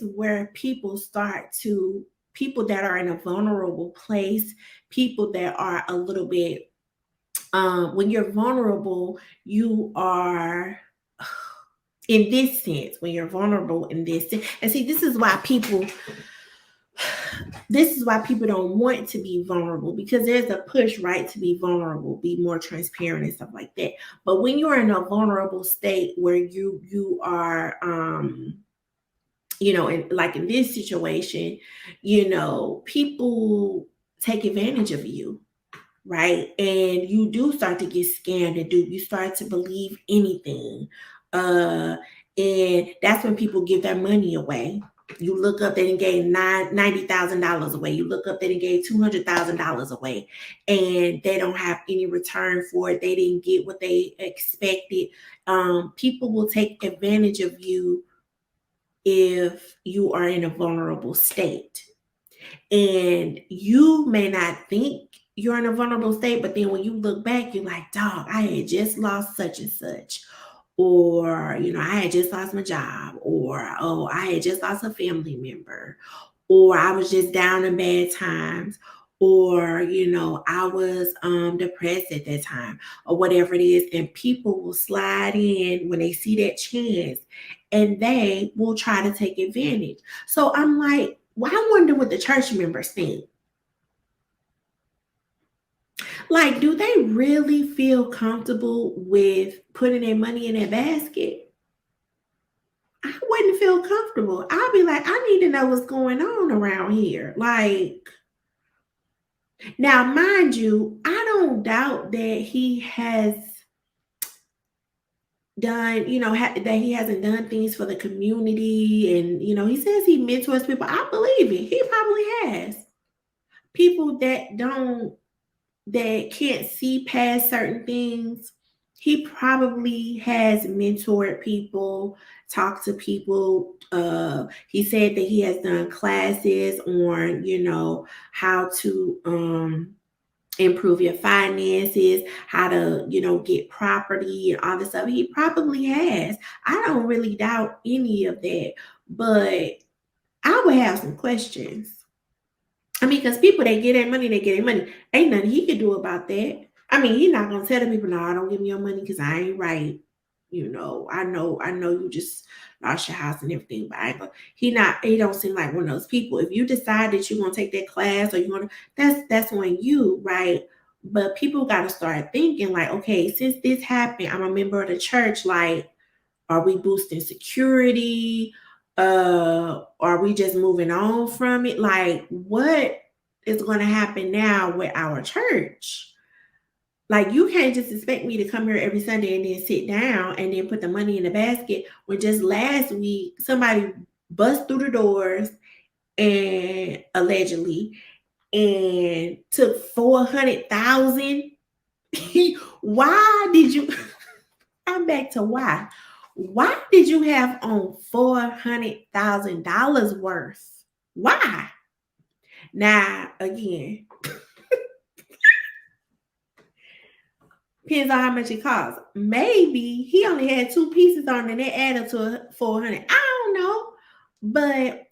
is where people that are in a vulnerable place, people that are a little bit, when you're vulnerable, you are, in this sense, when you're vulnerable in this sense, and see, this is why people don't want to be vulnerable, because there's a push, right, to be vulnerable, be more transparent and stuff like that. But when you're in a vulnerable state where you are, like in this situation, people take advantage of you, right? And you do start to get scammed, and you start to believe anything. And that's when people give their money away. You look up, they didn't gave $90,000 away. You look up, they didn't gave $200,000 away, and they don't have any return for it. They didn't get what they expected. People will take advantage of you if you are in a vulnerable state. And you may not think you're in a vulnerable state, but then when you look back, you're like, dog, I had just lost such and such. Or, I had just lost my job. Or, oh, I had just lost a family member. Or I was just down in bad times. Or, I was depressed at that time, or whatever it is. And people will slide in when they see that chance, and they will try to take advantage. So I'm like, well, I wonder what the church members think. Like, do they really feel comfortable with putting their money in that basket? I wouldn't feel comfortable. I'd be like, I need to know what's going on around here. Like, now, mind you, I don't doubt that he has done, that he hasn't done things for the community. And, he says he mentors people. I believe it. He probably has. People that can't see past certain things, he probably has mentored people, talked to people. He said that he has done classes on, how to improve your finances, how to, get property and all this stuff. He probably has. I don't really doubt any of that, but I would have some questions. I mean, because people, they get their money, Ain't nothing he can do about that. I mean, he's not gonna tell the people, no, don't give me your money because I ain't right. I know you just lost your house and everything, but he don't seem like one of those people. If you decide that you're gonna take that class, or you wanna, that's on you, right? But people gotta start thinking like, okay, since this happened, I'm a member of the church, like, are we boosting security? Are we just moving on from it? Like, what is going to happen now with our church? Like, you can't just expect me to come here every Sunday and then sit down and then put the money in the basket when just last week somebody bust through the doors and allegedly and took 400,000. Why did you? I'm back to why. Why did you have on $400,000 worth? Why? Now, again, depends on how much it costs. Maybe he only had 2 pieces on and it added to 400. I don't know. But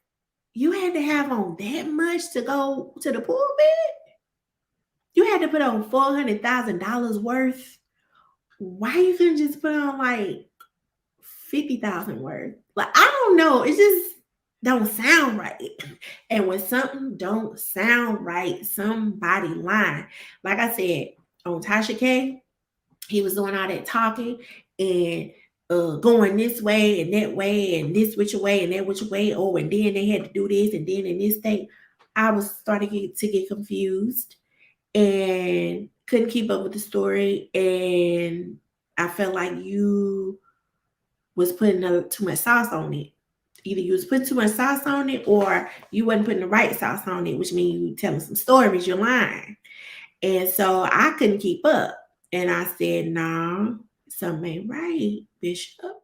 you had to have on that much to go to the pulpit? You had to put on $400,000 worth? Why you couldn't just put on like 50,000 worth? Like, I don't know. It just don't sound right. And when something don't sound right, somebody lying. Like I said, on Tasha K, he was doing all that talking and going this way and that way and this which way and that which way. Oh, and then they had to do this and then in this state. I was starting to get confused and couldn't keep up with the story. And I felt like you was putting too much sauce on it. Either you was putting too much sauce on it or you wasn't putting the right sauce on it, which means you telling some stories, you're lying. And so I couldn't keep up. And I said, nah, something ain't right, Bishop.